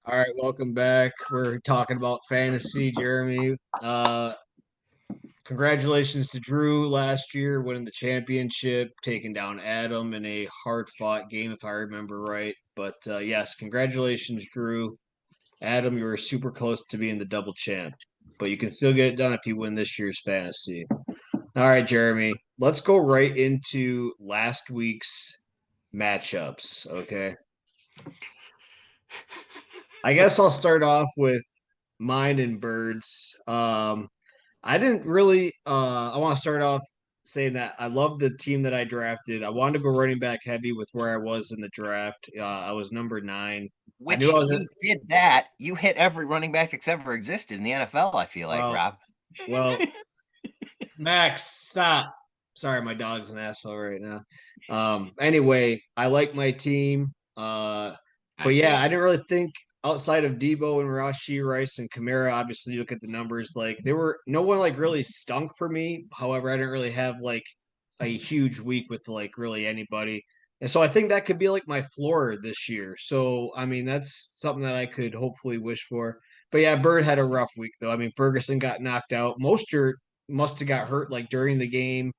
All right, welcome back. We're talking about fantasy, Jeremy. Congratulations to Drew last year winning the championship, taking down Adam in a hard-fought game, if I remember right. But yes, congratulations, Drew. Adam, you were super close to being the double champ, but you can still get it done if you win this year's fantasy. All right, Jeremy, let's go right into last week's matchups. Okay, I guess I'll start off with mine and Birds. I didn't really I want to start off saying that I love the team that I drafted. I wanted to go running back heavy with where I was in the draft. I was number 9. I knew Which I was you did that. You hit every running back that's ever existed in the NFL, I feel like, well, Rob. well, Max, stop. Sorry, my dog's an asshole right now. Anyway, I like my team. I But yeah, agree. I didn't really think outside of Debo and Rashi Rice and Kamara. Obviously, you look at the numbers, like there were no one like really stunk for me. However, I didn't really have like a huge week with like really anybody. And so I think that could be like my floor this year. So I mean, that's something that I could hopefully wish for. But yeah, Bird had a rough week though. I mean, Ferguson got knocked out. Mostert must have got hurt like during the game.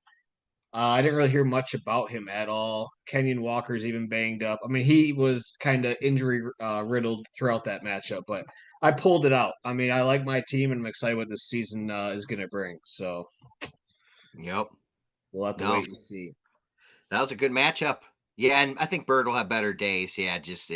I didn't really hear much about him at all. Kenyon Walker's even banged up. I mean, he was kind of injury riddled throughout that matchup, but I pulled it out. I mean, I like my team and I'm excited what this season is going to bring. So Yep. we'll have to No, wait and see. that was a good matchup. Yeah, and I think Bird will have better days. Yeah, just.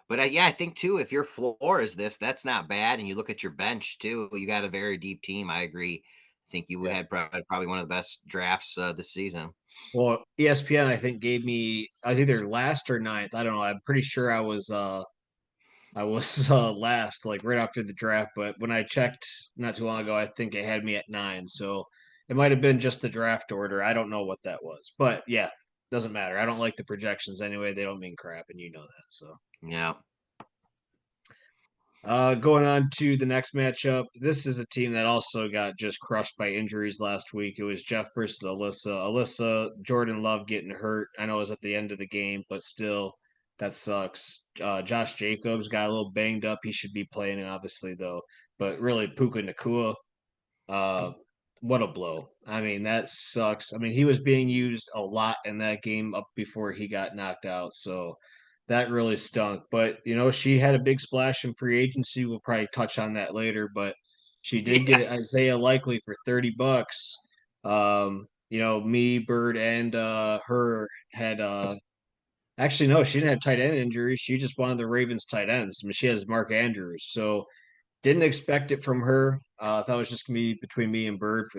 But yeah, I think too, if your floor is this, that's not bad. And you look at your bench too, you got a very deep team. I agree. I think you Yeah. had probably one of the best drafts this season. Well, ESPN I think gave me I was either last or ninth. I don't know. I'm pretty sure I was last, like right after the draft, but when I checked not too long ago, I think it had me at 9. So it might have been just the draft order. I don't know what that was, but yeah, doesn't matter. I don't like the projections anyway. They don't mean crap, and you know that. So Yeah. going on to the next matchup. This is a team that also got just crushed by injuries last week. It was Jeff versus Alyssa. Jordan Love getting hurt. I know it was at the end of the game, but still, that sucks. Josh Jacobs got a little banged up. He should be playing, obviously, though. But really, Puka Nakua, uh, what a blow. I mean, that sucks. I mean, he was being used a lot in that game up before he got knocked out. So that really stunk. But, she had a big splash in free agency. We'll probably touch on that later. But she did Yeah. get Isaiah Likely for $30. Me, Bird, and her had actually no, she didn't have tight end injuries. She just wanted the Ravens tight ends. I mean, she has Mark Andrews. So didn't expect it from her. Thought it was just gonna be between me and Bird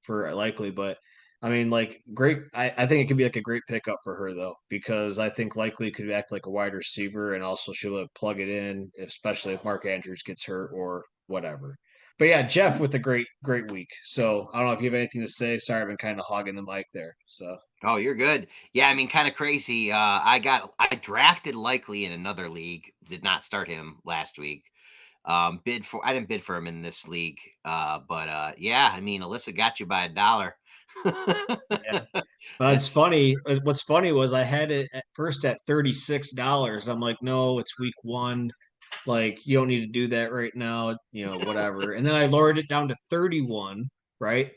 for Likely, but I mean, like great. I think it could be like a great pickup for her though, because I think Likely could act like a wide receiver, and also she'll plug it in, especially if Mark Andrews gets hurt or whatever. But yeah, Jeff with a great week. So I don't know if you have anything to say. Sorry, I've been kind of hogging the mic there. So Oh, you're good. Yeah, I mean, kind of crazy. I drafted Likely in another league. Did not start him last week. I didn't bid for him in this league. But yeah, I mean, Alyssa got you by $1. yeah. It's That's funny. What's funny was I had it at first at $36. I'm like, no, it's week one. Like, you don't need to do that right now, whatever. And then I lowered it down to 31, right?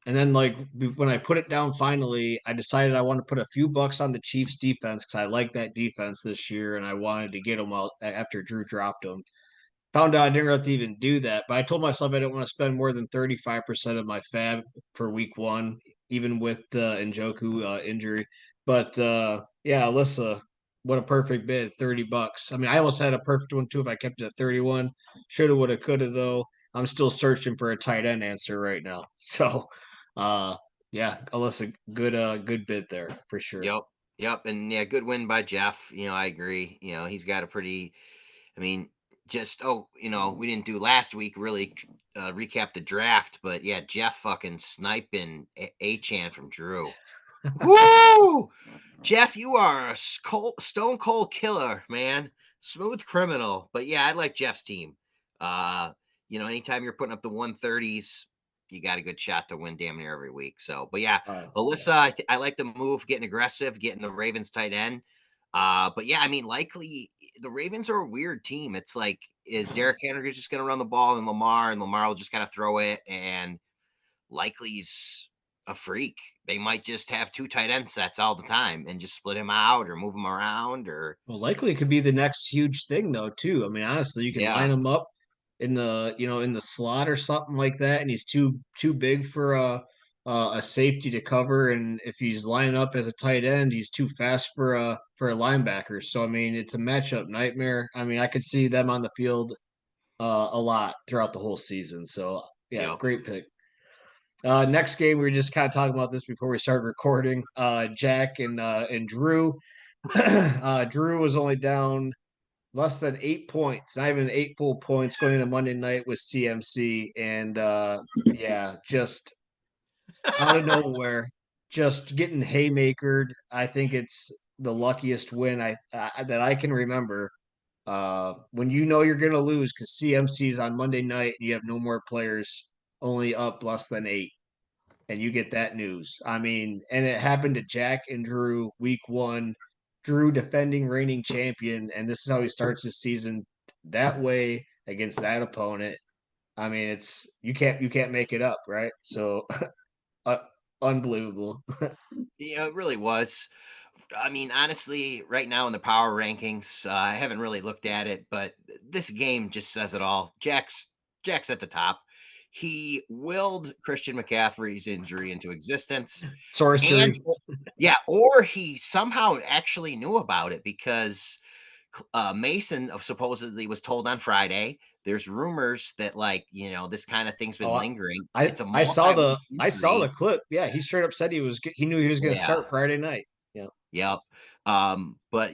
And then, like, when I put it down finally, I decided I want to put a few bucks on the Chiefs defense because I like that defense this year and I wanted to get them out after Drew dropped them. Found out I didn't have to even do that, but I told myself I didn't want to spend more than 35% of my fab for week one, even with the Njoku injury. But yeah, Alyssa, what a perfect bid, $30. I mean, I almost had a perfect one too if I kept it at 31. Shoulda, woulda, coulda though. I'm still searching for a tight end answer right now. So uh yeah, Alyssa, good bid there for sure. yep, yep, and yeah, good win by Jeff. I agree. He's got a pretty. I mean, we didn't do last week really recap the draft, but yeah, Jeff fucking sniping A-Chan from Drew. Woo! Jeff, you are a stone cold killer, man. Smooth criminal. But yeah, I like Jeff's team. Uh, anytime you're putting up the 130s, you got a good shot to win damn near every week. So, but yeah, Yeah. Alyssa, I like the move, getting aggressive, getting the Ravens tight end. But yeah, I mean, likely the Ravens are a weird team. It's like, is Derrick Henry just going to run the ball and Lamar will just kind of throw it, and Likely's a freak. They might just have two tight end sets all the time and just split him out or move him around or Well, likely it could be the next huge thing though, too. I mean, honestly, you can line yeah, him up in the slot or something like that, and he's too big for a safety to cover, and if he's lining up as a tight end, he's too fast for a linebacker. So I mean, it's a matchup nightmare. I mean, I could see them on the field a lot throughout the whole season. So yeah, yep. great pick. Next game, we were just kind of talking about this before we started recording. Jack and Drew. Drew was only down less than 8 points, not even 8 full points going into Monday night with CMC. And yeah, just out of nowhere, just getting haymakered. I think it's the luckiest win that I can remember. When you know you're going to lose because CMC's on Monday night and you have no more players, only up less than 8, and you get that news. I mean, and it happened to Jack and Drew week 1. Drew defending reigning champion, and this is how he starts his season that way against that opponent. I mean, it's you can't make it up, right? So uh, unbelievable. It really was. I mean, honestly, right now in the power rankings, I haven't really looked at it, but this game just says it all. Jack's at the top. He willed Christian McCaffrey's injury into existence, and Sorcery. yeah, or he somehow actually knew about it because Mason supposedly was told on Friday. There's rumors that this kind of thing's been Oh, lingering. I It's a I saw the multi-week I saw the injury. clip. Yeah, he straight up said he knew he was going to Yeah. start Friday night. Yeah. Yep. But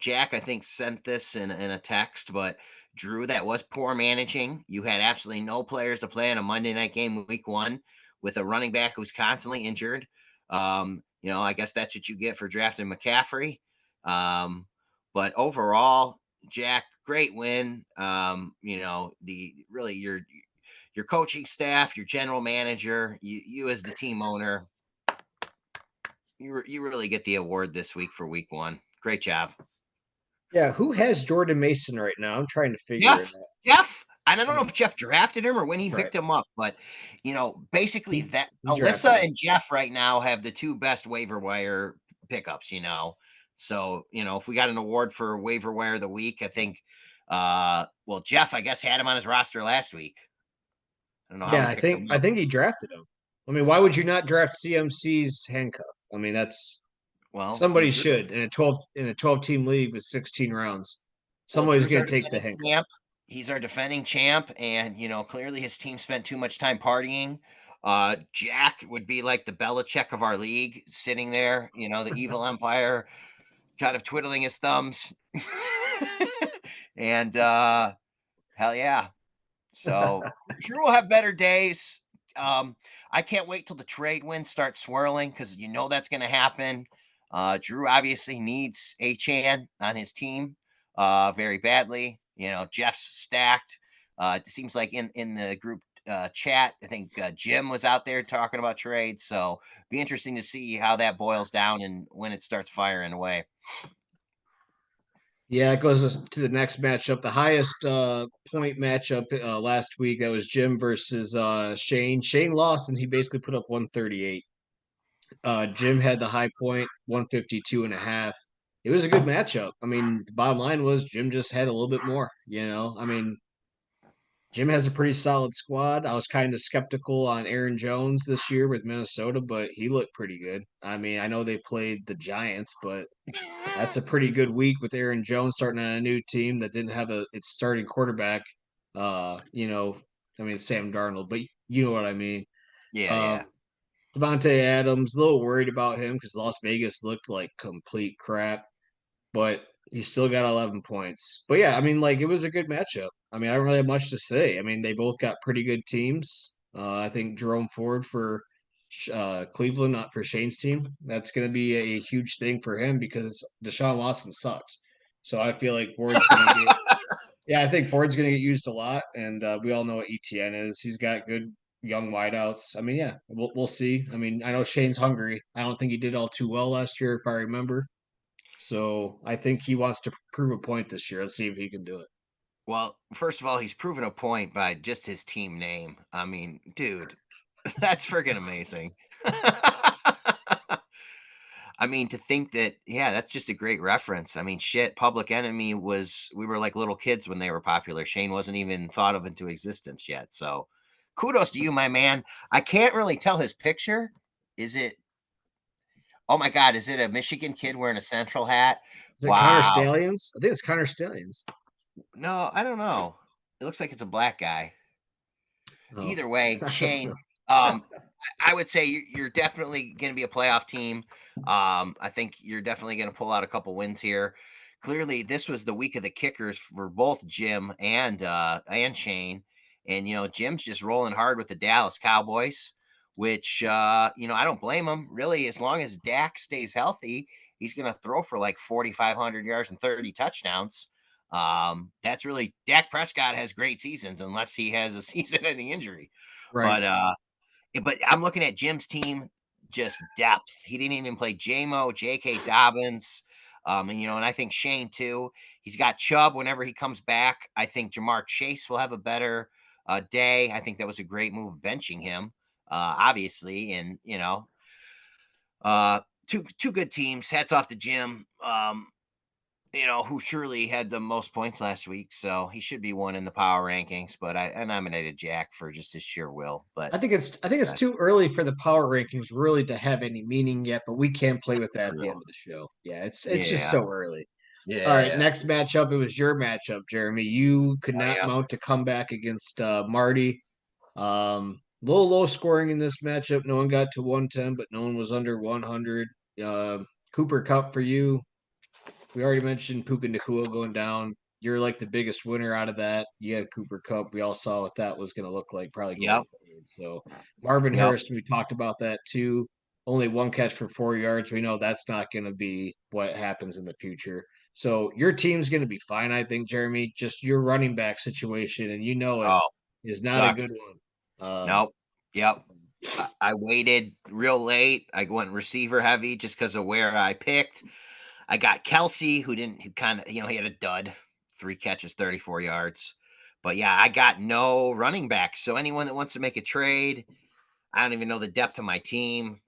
Jack, I think, sent this in a text, but Drew, that was poor managing. You had absolutely no players to play in a Monday night game week 1 with a running back who's constantly injured. I guess that's what you get for drafting McCaffrey. Um, but overall, Jack, great win. The really your coaching staff, your general manager, you as the team owner, you really get the award this week for week 1. Great job, Yeah, who has Jordan Mason right now? I'm trying to figure it Jeff. Jeff. And I don't know out. if Jeff drafted him or when he Right. picked him up, but basically He that he drafted Alyssa him. and Jeff right now have the two best waiver wire pickups. So if we got an award for waiver wire of the week, I think. Well, Jeff, I guess, had him on his roster last week. I don't know how Yeah, he I picked think him I up. think he drafted him. I mean, why would you not draft CMC's handcuff? I mean, that's Well, somebody Drew, should in a 12 team league with 16 rounds. Well, Somebody's Drew's going our to take the defending handcuff. champ. He's our defending champ, and clearly his team spent too much time partying. Jack would be like the Belichick of our league, sitting there, the evil empire, kind of twiddling his thumbs. And hell yeah, so Drew will have better days. Um, I can't wait till the trade winds start swirling because that's going to happen. Drew obviously needs a Chan on his team very badly. Jeff's stacked. It seems like in the group chat, I think Jim was out there talking about trades. So be interesting to see how that boils down and when it starts firing away. Yeah, it goes to the next matchup. The highest point matchup last week, that was Jim versus Shane. Shane lost and he basically put up 138. Jim had the high point, 152 and a half. It was a good matchup. I mean, the bottom line was Jim just had a little bit more, you know. I mean, Jim has a pretty solid squad. I was kind of skeptical on Aaron Jones this year with Minnesota, but he looked pretty good. I mean, I know they played the Giants, but that's a pretty good week with Aaron Jones starting on a new team that didn't have its starting quarterback. I mean, it's Sam Darnold, but you know what I mean. Yeah, yeah. Um, Devontae Adams, a little worried about him because Las Vegas looked like complete crap, but he still got 11 points. But yeah, I mean, like it was a good matchup. I mean, I don't really have much to say. I mean, they both got pretty good teams. I think Jerome Ford for Cleveland, not for Shane's team. That's going to be a huge thing for him because Deshaun Watson sucks. So I feel like Ford's going to get. Yeah, I think Ford's going to get used a lot, and we all know what ETN is. He's got good young wideouts. I mean, yeah, we'll see. I mean, I know Shane's hungry. I don't think he did all too well last year, if I remember. So I think he wants to prove a point this year. Let's see if he can do it. Well, first of all, he's proven a point by just his team name. I mean, dude, that's freaking amazing. I mean, to think that, yeah, that's just a great reference. I mean, shit, Public Enemy we were like little kids when they were popular. Shane wasn't even thought of into existence yet. So kudos to you, my man. I can't really tell his picture. Is it, oh my God, is it a Michigan kid wearing a Central hat? Is it Connor Wow. Stallions? I think it's Connor Stallions. No, I don't know. It looks like it's a black guy. Oh. Either way, Shane, um, I would say you're definitely going to be a playoff team. I think you're definitely going to pull out a couple wins here. Clearly, this was the week of the kickers for both Jim and Shane, and Jim's just rolling hard with the Dallas Cowboys, which I don't blame him really. As long as Dak stays healthy, he's going to throw for like 4,500 yards and 30 touchdowns. That's really Dak Prescott has great seasons unless he has a season-ending injury. Right. But I'm looking at Jim's team, just depth. He didn't even play JMO, J.K. Dobbins, and I think Shane too. He's got Chubb whenever he comes back. I think Jamar Chase will have a better day. I think that was a great move benching him, obviously, and uh, two good teams. Hats off to Jim. Who surely had the most points last week, so he should be one in the power rankings. But I nominated Jack for just his sheer will. But I think it's yes, too early for the power rankings really to have any meaning yet, but we can play with that at the true. end of the show. Yeah, it's just Yeah, so early. All yeah, right, yeah. next matchup. It was your matchup, Jeremy. You could Oh, not yeah, mount a comeback against Marty. Little low scoring in this matchup. No one got to 110, but no one was under 100. Cooper Cup for you. We already mentioned Puka Nakua going down. You're like the biggest winner out of that. You had Cooper Cup. We all saw what that was going to look like probably going yep, forward. So Marvin yep. Harrison, we talked about that too. Only one catch for 4 yards. We know that's not going to be what happens in the future. So your team's going to be fine, I think, Jeremy. Just your running back situation, and you know it Oh, is not a sucks. good one. Nope. Yep. I waited real late. I went receiver heavy just because of where I picked. I got Kelsey, who kind of, he had a dud, 3 catches, 34 yards. But yeah, I got no running back. So anyone that wants to make a trade, I don't even know the depth of my team.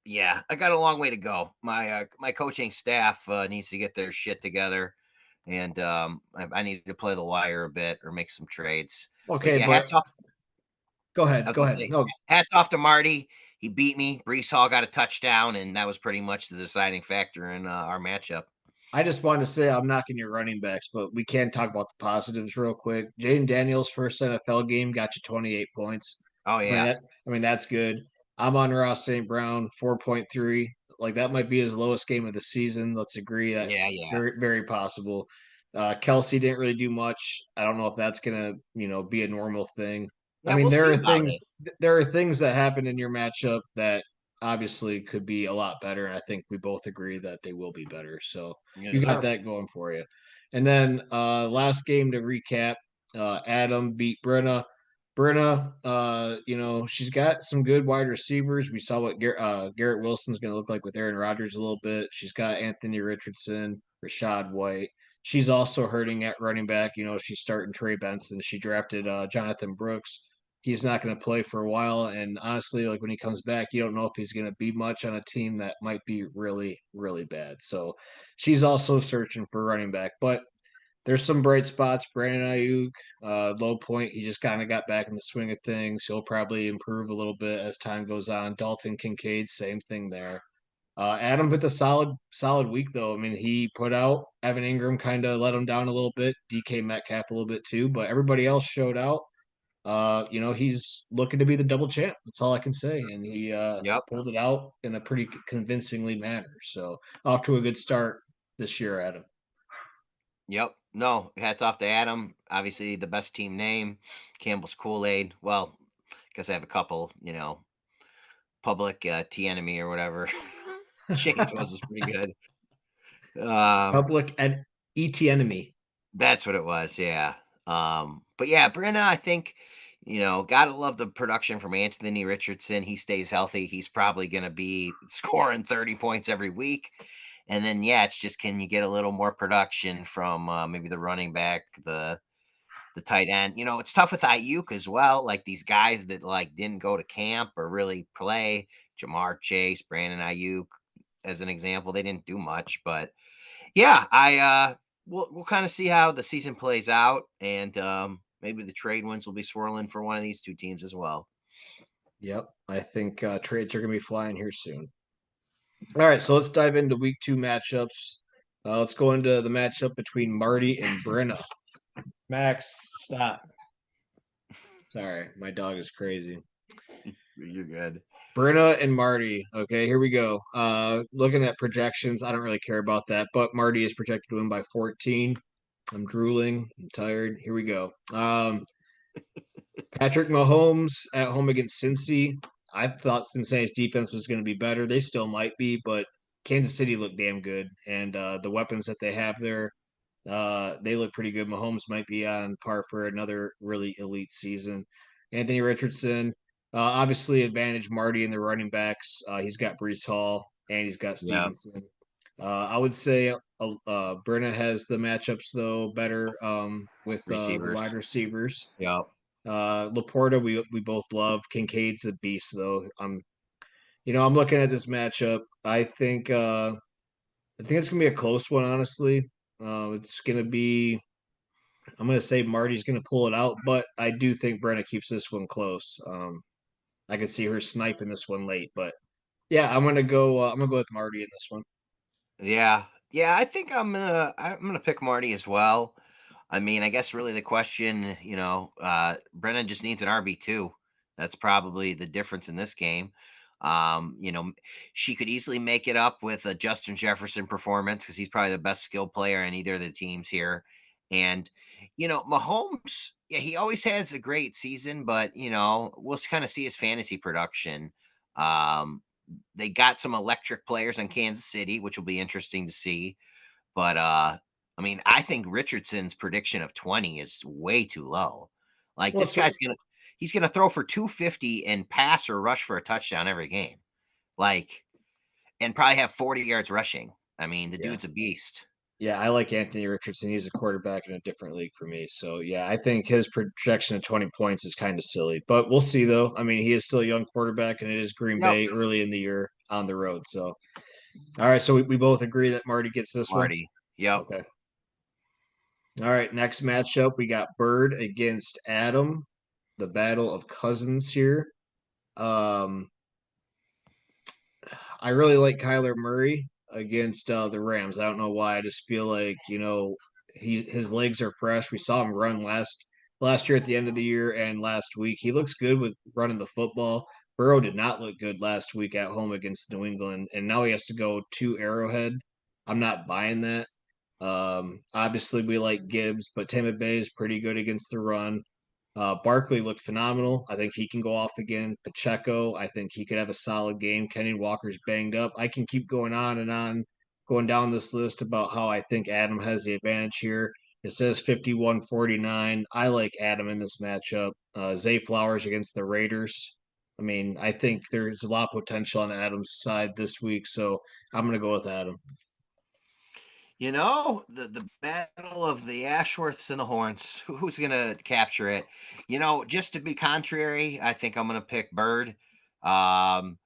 Yeah, I got a long way to go. My coaching staff needs to get their shit together, and I need to play the wire a bit or make some trades. But Okay, yeah, but hats off. go I ahead. was Go gonna ahead. say, No, hats off to Marty. He beat me. Brees Hall got a touchdown, and that was pretty much the deciding factor in our matchup. I just wanted to say I'm knocking your running backs, but we can talk about the positives real quick. Jaden Daniels' first NFL game got you 28 points. Oh I mean yeah, that. I mean that's good. I'm on Ross St. Brown 4.3. Like that might be his lowest game of the season. Let's agree that yeah, yeah, very very possible. Kelsey didn't really do much. I don't know if that's gonna be a normal thing. I yeah. mean We'll see about it. there are things that happen in your matchup that obviously could be a lot better, and I think we both agree that they will be better. So you Yes, got sir. that going for you. And then last game to recap, Adam beat Brenna. Brenna, she's got some good wide receivers. We saw what Garrett Wilson's going to look like with Aaron Rodgers a little bit. She's got Anthony Richardson, Rashad White. She's also hurting at running back. She's starting Trey Benson. She drafted Jonathan Brooks. He's not going to play for a while. And honestly, like when he comes back, you don't know if he's going to be much on a team that might be really, really bad. So she's also searching for running back. But there's some bright spots. Brandon Ayuk, low point. He just kind of got back in the swing of things. He'll probably improve a little bit as time goes on. Dalton Kincaid, same thing there. Adam with a solid week though. I mean, he put out Evan Ingram, kind of let him down a little bit. DK Metcalf a little bit too, but everybody else showed out. He's looking to be the double champ. That's all I can say, and he Yep, pulled it out in a pretty convincingly manner. So off to a good start this year, Adam. yep. No, hats off to Adam. Obviously, the best team name, Campbell's Kool Aid. Well, because I have a couple, public T enemy or whatever. Shane's was pretty good. Um, Public and ET enemy. That's what it was, yeah. But yeah, Brenna, I think, gotta love the production from Anthony Richardson. He stays healthy. He's probably gonna be scoring 30 points every week. And then yeah, it's just can you get a little more production from maybe the running back, the tight end. You know, it's tough with Ayuk as well. Like these guys that like didn't go to camp or really play, Jamar Chase, Brandon Ayuk, as an example, they didn't do much. But yeah, we'll kind of see how the season plays out, and maybe the trade winds will be swirling for one of these two teams as well. Yep, I think trades are going to be flying here soon. All right, so let's dive into week two matchups. Let's go into the matchup between Marty and Brenna. Max, stop. Sorry, my dog is crazy. You're good. Brenna and Marty. Okay, here we go. Looking at projections, I don't really care about that, but Marty is projected to win by 14. I'm drooling. I'm tired. Here we go. Patrick Mahomes at home against Cincy. I thought Cincinnati's defense was going to be better. They still might be, but Kansas City looked damn good, and the weapons that they have there, they look pretty good. Mahomes might be on par for another really elite season. Anthony Richardson, obviously advantage Marty in the running backs. He's got Brees Hall and he's got Yeah, Stevenson. I would say Brenna has the matchups though better with the wide receivers. receivers. Yeah. Laporta, we both love. Kincaid's a beast, though. I'm looking at this matchup. I think it's gonna be a close one, honestly. It's gonna be. I'm gonna say Marty's gonna pull it out, but I do think Brenna keeps this one close. I could see her sniping this one late, but yeah, I'm gonna go. I'm gonna go with Marty in this one. Yeah. Yeah, I think I'm gonna pick Marty as well. I mean, I guess really the question, Brennan just needs an RB2. That's probably the difference in this game. She could easily make it up with a Justin Jefferson performance because he's probably the best skill player in either of the teams here. And Mahomes, yeah, he always has a great season, but we'll kind of see his fantasy production. Um, they got some electric players in Kansas City, which will be interesting to see. But I mean, I think Richardson's prediction of 20 is way too low. Like Well, this so guy's gonna throw for 250 and pass or rush for a touchdown every game. Like, and probably have 40 yards rushing. I mean, the yeah, dude's a beast. yeah, I like Anthony Richardson. He's a quarterback in a different league for me. So yeah, I think his projection of 20 points is kind of silly, but we'll see though. I mean, he is still a young quarterback, and it is Green Yep. Bay early in the year on the road. So all right, so we both agree that Marty gets this one. Marty. Yep. Okay. All right, next matchup we got Bird against Adam, the battle of cousins here. Um, I really like Kyler Murray against the Rams. I don't know why. I just feel like his legs are fresh. We saw him run last year at the end of the year and last week. He looks good with running the football. Burrow did not look good last week at home against New England, and now he has to go to Arrowhead. I'm not buying that. Obviously, we like Gibbs, but Tampa Bay is pretty good against the run. Barkley looked phenomenal. I think he can go off again. Pacheco, I think he could have a solid game. Kenny Walker's banged up. I can keep going on and on, going down this list about how I think Adam has the advantage here. It says 51-49. I like Adam in this matchup. Zay Flowers against the Raiders. I mean, I think there's a lot of potential on Adam's side this week, so I'm going to go with Adam. The battle of the Ashworths and the Horns. Who's gonna capture it? Just to be contrary, I think I'm gonna pick Bird. Um,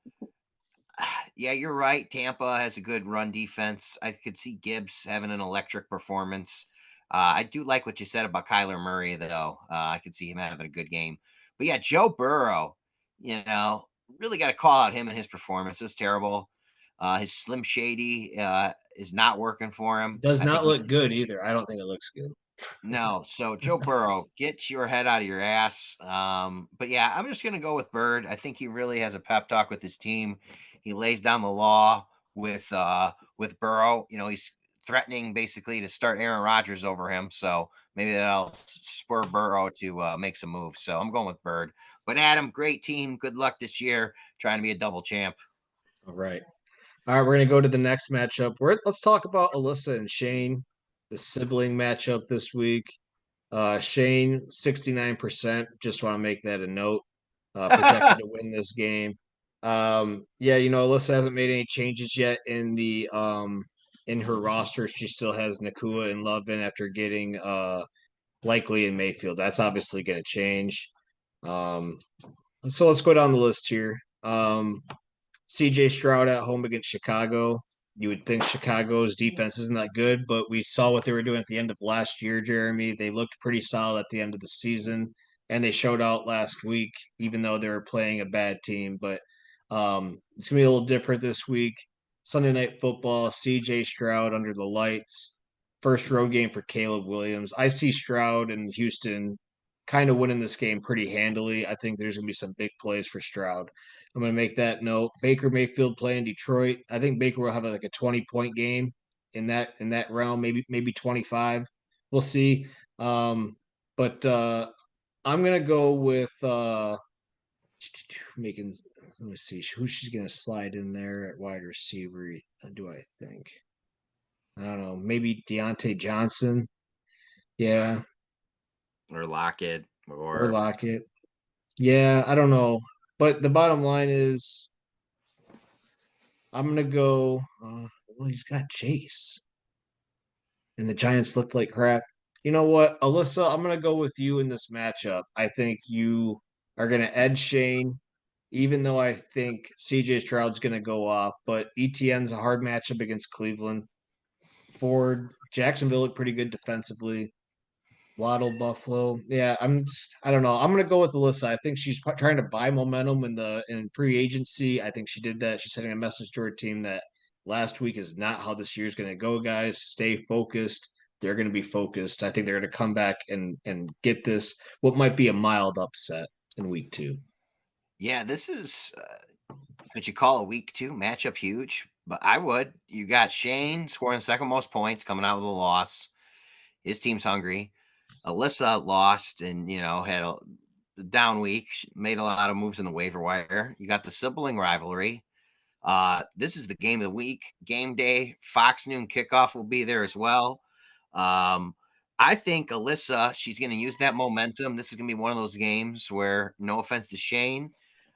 yeah, you're right. Tampa has a good run defense. I could see Gibbs having an electric performance. I do like what you said about Kyler Murray, though. I could see him having a good game. But yeah, Joe Burrow, you know, really got to call out him and his performance. It was terrible. His Slim Shady is not working for him. It does I think not he look good either. I don't think it looks good. no. So Joe Burrow, get your head out of your ass. But yeah, I'm just gonna go with Bird. I think he really has a pep talk with his team. He lays down the law with Burrow. He's threatening basically to start Aaron Rodgers over him. So maybe that'll spur Burrow to make some moves. So I'm going with Bird. But Adam, great team. Good luck this year trying to be a double champ. All right. All right, we're gonna go to the next matchup. Let's talk about Alyssa and Shane, the sibling matchup this week. Shane, 69%. Just want to make that a note. Projected to win this game. Yeah, Alyssa hasn't made any changes yet in the in her roster, she still has Nakua and Lovin after getting Likely in Mayfield. That's obviously going to change. Um, so let's go down the list here. CJ Stroud at home against Chicago. You would think Chicago's defense isn't that good, but we saw what they were doing at the end of last year, Jeremy. They looked pretty solid at the end of the season, and they showed out last week, even though they were playing a bad team. But it's going to be a little different this week. Sunday Night Football, CJ Stroud under the lights. First road game for Caleb Williams. I see Stroud and Houston kind of winning this game pretty handily. I think there's going to be some big plays for Stroud. I'm going to make that note. Baker Mayfield playing Detroit. I think Baker will have like a 20-point game in that round, maybe 25. We'll see. But I'm going to go with making. Let me see who she's going to slide in there at wide receiver. Do I think? I don't know. Maybe Deontay Johnson. Yeah, or Lockett or or Lockett. Yeah, I don't know. But the bottom line is I'm gonna go. Well, he's got Chase, and the Giants looked like crap. You know what, Alyssa? I'm gonna go with you in this matchup. I think you are gonna edge Shane, even though I think CJ Stroud's gonna go off. But ETN's a hard matchup against Cleveland. Ford, Jacksonville looked pretty good defensively. Waddle, Buffalo. Yeah, I don't know. I'm gonna go with Alyssa. I think she's trying to buy momentum in free agency. I think she did that. She's sending a message to her team that last week is not how this year's gonna go, guys. Stay focused. They're gonna be focused. I think they're gonna come back and get this what might be a mild upset in week 2. yeah, this is what you call a week 2 matchup huge. But I would. You got Shane scoring the second most points coming out with a loss. His team's hungry. Alyssa lost and had a down week. She made a lot of moves in the waiver wire. You got the sibling rivalry. This is the game of the week. Game day, Fox noon kickoff will be there as well. Um, I think Alyssa, she's going to use that momentum. This is going to be one of those games where, no offense to Shane,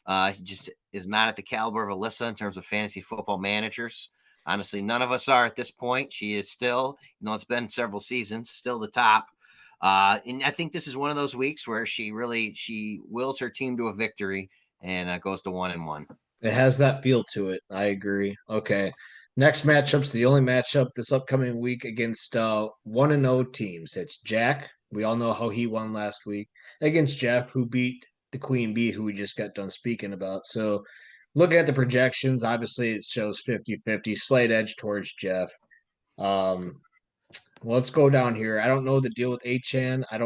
he just is not at the caliber of Alyssa in terms of fantasy football managers. Honestly, none of us are at this point. She is still, it's been several seasons, still the top. And I think this is one of those weeks where she wills her team to a victory and goes to 1-1. It has that feel to it. I agree. Okay. Next matchup's the only matchup this upcoming week against 1-0 teams. It's Jack. We all know how he won last week against Jeff, who beat the Queen Bee, who we just got done speaking about. So looking at the projections, obviously it shows 50-50, slight edge towards Jeff. Um, let's go down here. I don't know the deal with Achan. I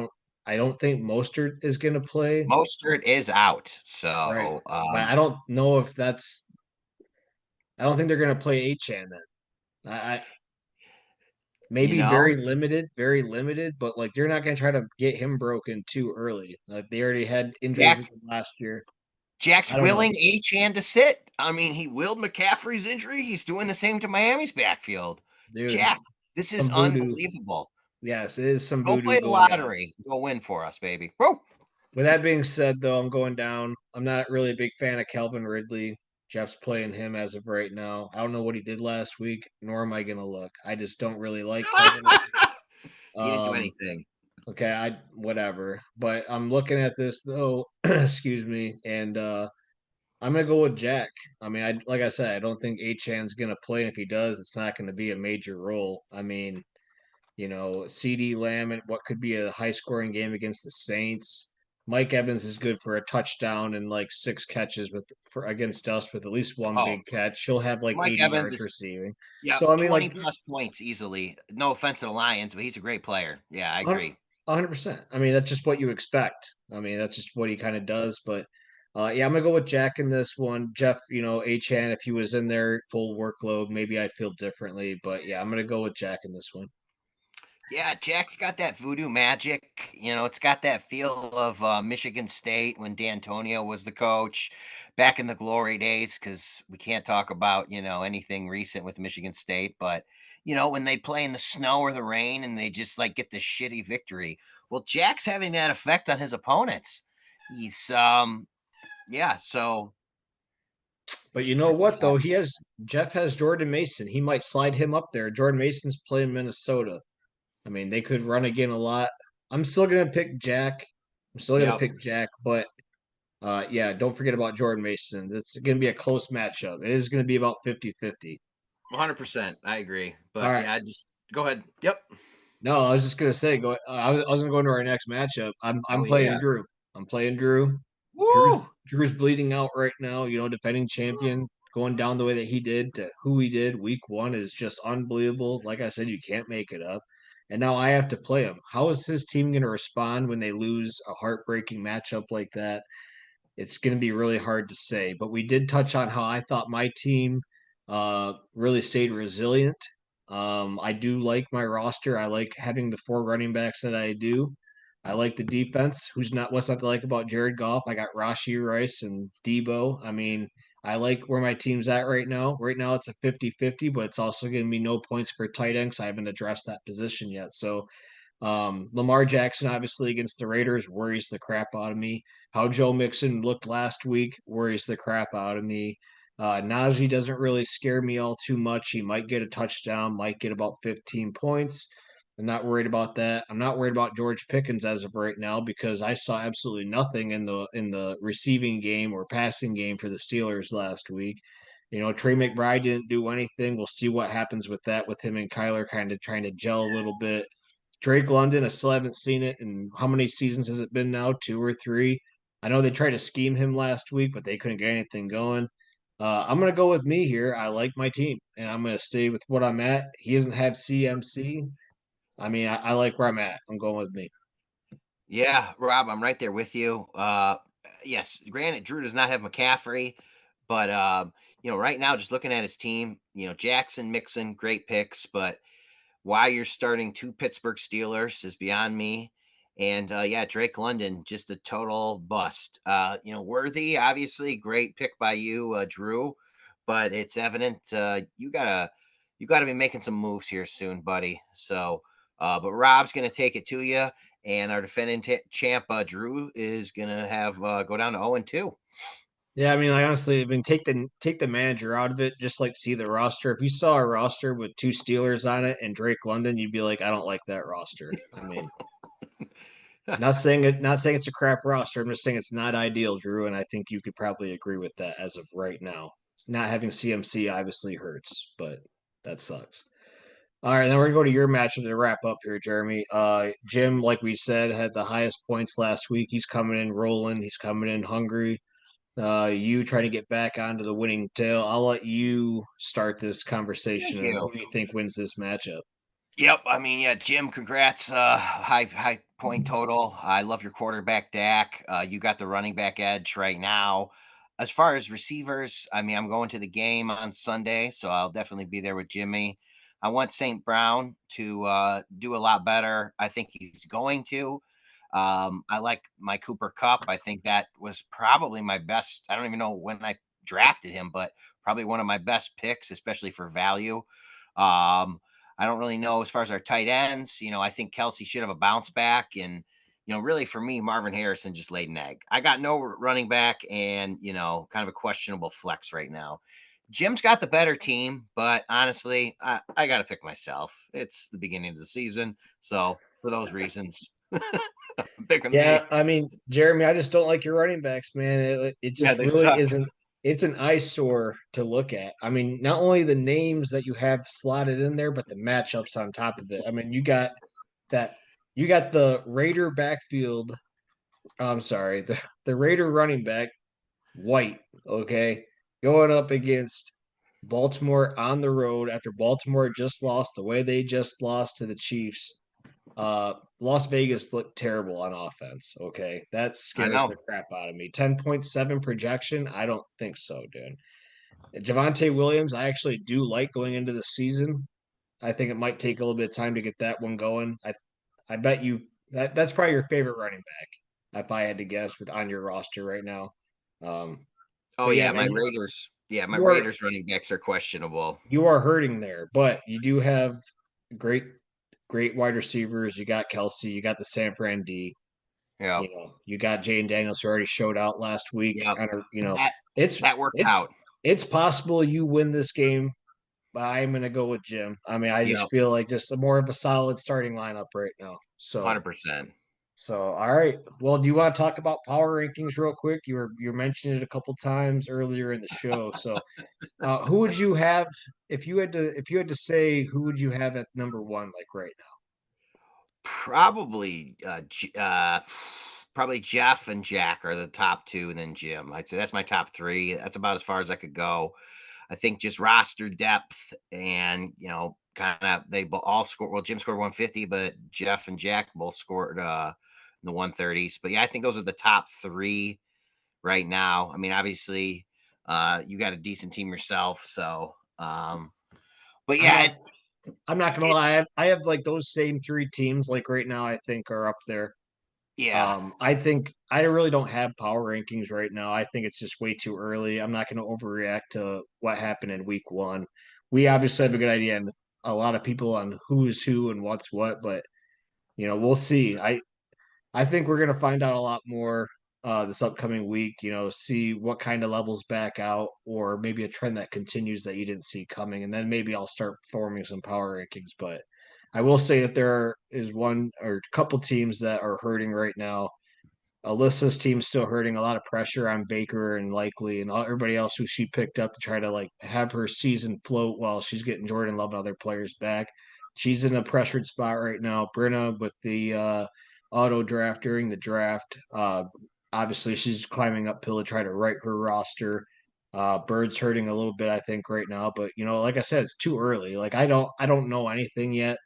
don't think Mostert is gonna play. Mostert is out. Right. So, But I don't know if I don't think they're going to play Achan then. you Maybe know, very limited, but like they're not going to try to get him broken too early. Like they already had injuries Jack with him last year. Jack's I don't know, willing Achan to sit. I mean, he willed McCaffrey's injury. He's doing the same to Miami's backfield. dude. Jack, this is Some voodoo. unbelievable. Yes, it is some Go voodoo play the going on. lottery. Go win for us, baby. Woo! With that being said, though, I'm going down. I'm not really a big fan of Calvin Ridley. Jeff's playing him as of right now. I don't know what he did last week, nor am I going to look. I just don't really like Calvin. He didn't do Um, anything. Okay, I whatever. But I'm looking at this though, excuse me, and I'm gonna go with Jack. I mean, I like I said, I don't think Achan's gonna play, and if he does, it's not gonna be a major role. I mean, CD Lamb and what could be a high scoring game against the Saints. Mike Evans is good for a touchdown and like 6 catches for against us with at least one Oh, big catch. He'll have like Mike 80 Evans yards is, receiving. yeah, So I mean, 20 like plus points easily. No offense to the Lions, but he's a great player. Yeah, I Hun- agree. 100%. I mean, that's just what you expect. I mean, that's just what he kind of does. But yeah, I'm gonna go with Jack in this one. Jeff, Achan, if he was in there full workload, maybe I'd feel differently. But yeah, I'm gonna go with Jack in this one. Yeah, Jack's got that voodoo magic. It's got that feel of Michigan State when D'Antonio was the coach back in the glory days. Because we can't talk about anything recent with Michigan State, but when they play in the snow or the rain and they just like get the shitty victory. Well, Jack's having that effect on his opponents. He's yeah. So But you know what though? Jeff has Jordan Mason. He might slide him up there. Jordan Mason's playing Minnesota. I mean, they could run again a lot. I'm still gonna pick Jack. I'm still gonna Yep. pick Jack, but yeah, don't forget about Jordan Mason. It's gonna be a close matchup. It is gonna be about 50-50. 100%. I agree. All But right. yeah, I just go ahead. Yep. No, I was just gonna say, I was gonna go into our next matchup. I'm Oh playing yeah. Drew. I'm playing Drew. Woo! Drew's bleeding out right now. You know, defending champion, going down the way that he did to who he did. Week 1 is just unbelievable. Like I said, you can't make it up. And now I have to play him. How is his team going to respond when they lose a heartbreaking matchup like that? It's going to be really hard to say. But we did touch on how I thought my team really stayed resilient. I do like my roster. I like having the 4 running backs that I do. I like the defense. What's not to like about Jared Goff? I got Rashi Rice and Debo. I mean, I like where my team's at right now. Right now it's a 50-50, but it's also going to be no points for tight ends. I haven't addressed that position yet. So Lamar Jackson, obviously, against the Raiders, worries the crap out of me. How Joe Mixon looked last week worries the crap out of me. Najee doesn't really scare me all too much. He might get a touchdown, might get about 15 points. I'm not worried about that. I'm not worried about George Pickens as of right now because I saw absolutely nothing in the receiving game or passing game for the Steelers last week. You know, Trey McBride didn't do anything. We'll see what happens with that with him and Kyler kind of trying to gel a little bit. Drake London, I still haven't seen it. And how many seasons has it been now? 2 or 3. I know they tried to scheme him last week, but they couldn't get anything going. I'm going to go with me here. I like my team, and I'm going to stay with what I'm at. He doesn't have CMC. I mean, I like where I'm at. I'm going with me. Yeah, Rob, I'm right there with you. Yes, granted, Drew does not have McCaffrey, but right now, just looking at his team, Jackson, Mixon, great picks, but why you're starting 2 Pittsburgh Steelers is beyond me. And yeah, Drake London, just a total bust. Worthy, obviously, great pick by you, Drew, but it's evident you gotta be making some moves here soon, buddy. So, but Rob's gonna take it to you, and our defending champ Drew is gonna have go down to 0-2. Yeah, I mean, like honestly, I mean, take the manager out of it. Just like see the roster. If you saw a roster with 2 Steelers on it and Drake London, you'd be like, I don't like that roster. I mean, not saying it's a crap roster. I'm just saying it's not ideal, Drew, and I think you could probably agree with that as of right now. It's not having CMC obviously hurts, but that sucks. All right, then we're gonna go to your matchup to wrap up here, Jeremy. Jim, like we said, had the highest points last week. He's coming in rolling. He's coming in hungry. You trying to get back onto the winning tail. I'll let you start this conversation Thank and you. who do you think wins this matchup? Yep. I mean, yeah, Jim, congrats. High point total. I love your quarterback, Dak. You got the running back edge right now. As far as receivers, I mean, I'm going to the game on Sunday, so I'll definitely be there with Jimmy. I want St. Brown to do a lot better. I think he's going to. I like my Cooper Cup. I think that was probably my best. I don't even know when I drafted him, but probably one of my best picks, especially for value. I don't really know as far as our tight ends. I think Kelsey should have a bounce back. And, really for me, Marvin Harrison just laid an egg. I got no running back and, kind of a questionable flex right now. Jim's got the better team, but honestly, I got to pick myself. It's the beginning of the season. So for those reasons, picking Yeah, me. I mean, Jeremy, I just don't like your running backs, man. It Yeah, just they really suck. isn't. It's an eyesore to look at. I mean, not only the names that you have slotted in there, but the matchups on top of it. I mean, that. You got the Raider backfield. I'm sorry, the Raider running back White. Okay, going up against Baltimore on the road after Baltimore just lost the way they just lost to the Chiefs. Las Vegas looked terrible on offense. Okay, that I scares know. the crap out of me. 10.7 projection. I don't think so, dude. Javante Williams, I actually do like going into the season. I think it might take a little bit of time to get that one going. I bet you that's probably your favorite running back, if I had to guess, with on your roster right now. Um, Oh but yeah, yeah, my man, Raiders. Yeah, my you are Raiders running backs are questionable. you are hurting there, but you do have great great wide receivers. You got Kelsey, you got the San Fran D. Yeah. You got Jane Daniels who already showed out last week. Yeah. And That it's that worked it's out. it's possible you win this game, but I'm gonna go with Jim. I mean, I just Yep, feel like just a more of a solid starting lineup right now. So 100%. all right. Well, do you want to talk about power rankings real quick? You mentioned it a couple times earlier in the show. So who would you have if you had to say who would you have at number one like right Probably, probably Jeff and Jack are the top 2, and then Jim. I'd say that's my top 3. That's about as far as I could go. I think just roster depth and, kinda they all scored well, Jim scored 150, but Jeff and Jack both scored, in the 130s. But, yeah, I think those are the top 3 right now. I mean, obviously, you got a decent team yourself, so, but, now? yeah, I'm not gonna it lie. I have like those same three teams like right now. I think are up there. yeah. I think I really don't have power rankings right now. I think it's just way too early. I'm not going to overreact to what happened in week one. We obviously have a good idea and a lot of people on who's who and what's what, but we'll see. I think we're going to find out a lot more this upcoming week. See what kind of levels back out, or maybe a trend that continues that you didn't see coming, and then maybe I'll start forming some power rankings. But I will say that there is one or a couple teams that are hurting right now. Alyssa's team's still hurting, a lot of pressure on Baker and Likely and everybody else who she picked up to try to like have her season float while she's getting Jordan Love and other players back. She's in a pressured spot right now. Brenna with the auto draft during the draft. Obviously, she's climbing uphill to try to right her roster. Bird's hurting a little bit, I think, right now. But like I said, it's too early. Like I don't know anything yet.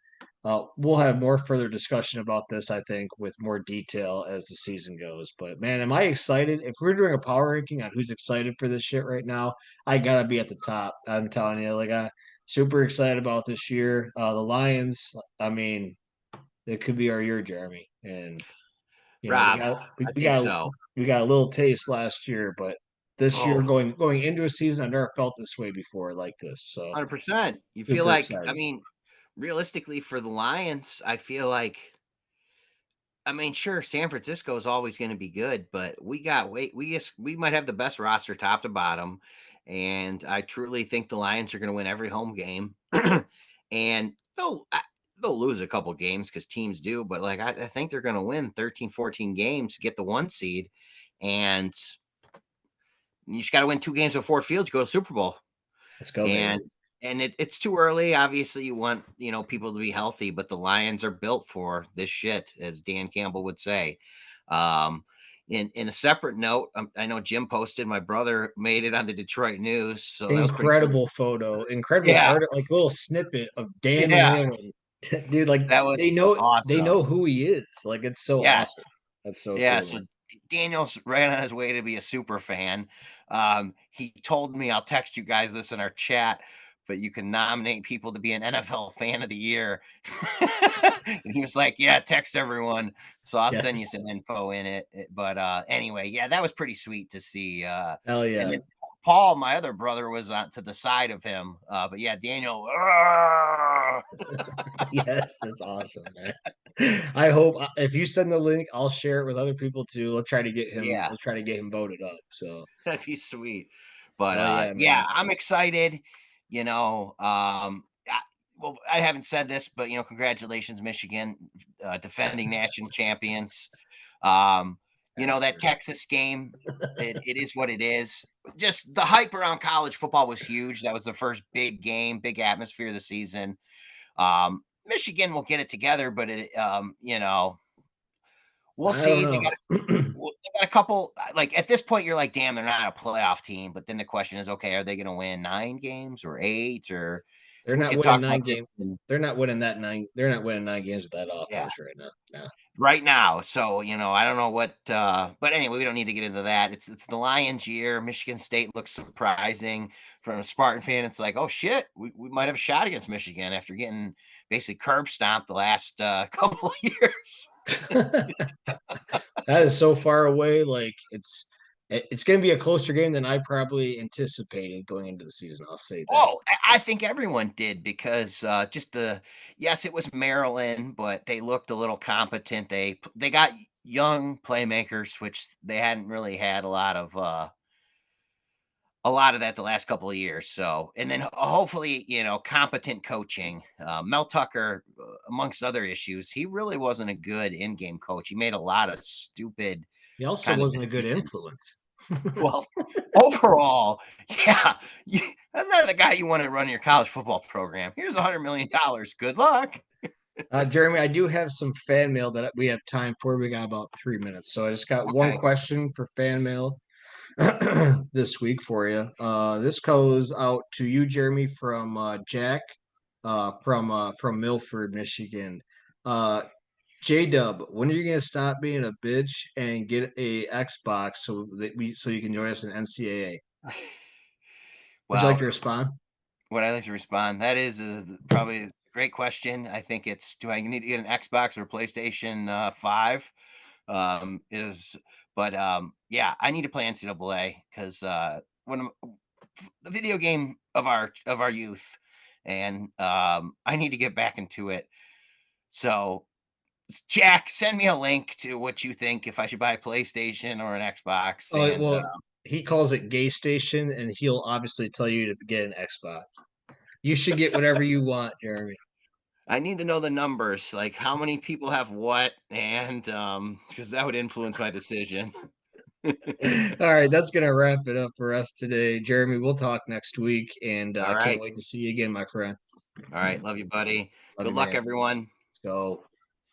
We'll have more further discussion about this, I think, with more detail as the season goes. But man, am I excited? If we're doing a power ranking on who's excited for this shit right now, I gotta be at the top. I'm telling you, like I'm super excited about this year. The Lions, I mean, it could be our year, Jeremy. And we Rob, got we, I we think got so. we got a little taste last year, but this year Oh, going into a season, I've never felt this way before like this. So 100%. You feel super like, I excited. mean, realistically for the Lions, I feel like, I mean, sure, San Francisco is always going to be good, but we might have the best roster top to bottom, and I truly think the Lions are going to win every home game, and they'll lose a couple games because teams do, but like I think they're going to win 13, 14 games to get the 1 seed, and you just got to win 2 games before field to go to Super Bowl. Let's go, and baby. it's too early. Obviously, you want people to be healthy, but the Lions are built for this shit, as Dan Campbell would say. Um, in a separate note, I know Jim posted. My brother made it on the Detroit News, so that was pretty cool. Incredible photo, incredible Yeah, art, like little snippet of Dan yeah, Whalen. Dude, like that was they know awesome. who he is. Like it's so awesome. Yes, That's so yeah, cool, so man. Daniel's right on his way to be a super fan. He told me, I'll text you guys this in our chat, but you can nominate people to be an NFL fan of the year. And he was like, yeah, text everyone. So I'll send you Yes. some info in it. But anyway, yeah, that was pretty sweet to see. Hell And yeah. then Paul, my other brother, was on to the side of him. But yeah, Daniel, Yes, that's awesome, man. I hope if you send the link, I'll share it with other people too. Let's try to get him. yeah. Let's try to get him voted up. So That'd be sweet. But hell yeah, yeah, man. I'm excited. You know, well, I haven't said this, but congratulations, Michigan, defending national champions. Um, that Bastard. Texas game, it is what it is. Just the hype around college football was huge. That was the first big game, big atmosphere of the season. Michigan will get it together, but we'll I don't see. know. Well, they got a couple. Like at this point, you're like, damn, they're not a playoff team. But then the question is, okay, are they going to win 9 games or 8? Or They're we not could winning talk about nine this. games. They're not winning that nine. They're not winning 9 games with that Yeah, offense right now. No. right now. So I don't know what. But anyway, we don't need to get into that. It's the Lions' year. Michigan State looks surprising from a Spartan fan. It's like, oh shit, we might have a shot against Michigan after getting basically curb stomped the last couple of years. That is so far away. Like it's going to be a closer game than I probably anticipated going into the season. I'll say that. Oh, I think everyone did because just yes, it was Maryland, but they looked a little competent. They got young playmakers, which they hadn't really had a lot of that the last couple of years. So, and then hopefully, competent coaching. Mel Tucker, amongst other issues, he really wasn't a good in-game coach. He made a lot of stupid He also kind of wasn't a good decisions. influence. Well, overall, yeah, that's not the guy you want to run your college football program. Here's $100 million. Good luck. Jeremy, I do have some fan mail that we have time for. We got about 3 minutes. So I just got one Okay. question for fan mail this week for you. This goes out to you, Jeremy, from Jack from Milford, Michigan. Uh, J Dub, when are you gonna stop being a bitch and get a Xbox so you can join us in NCAA? Would you like Well, to respond? would I like to respond? That is probably a great question. I think it's, do I need to get an Xbox or PlayStation 5? Is But yeah, I need to play NCAA because one of the video game of our youth, and I need to get back into it. So Jack, send me a link to what you think if I should buy a PlayStation or an Xbox, Oh, and well, he calls it Gay Station, and he'll obviously tell you to get an Xbox. You should get whatever you want, Jeremy. I need to know the numbers, like how many people have what, and because that would influence my decision. All right, that's gonna wrap it up for us today, Jeremy. We'll talk next week, and All I can't right. wait to see you again, my friend. All right. Love you, buddy. Love Good you, luck, man. everyone. Let's go.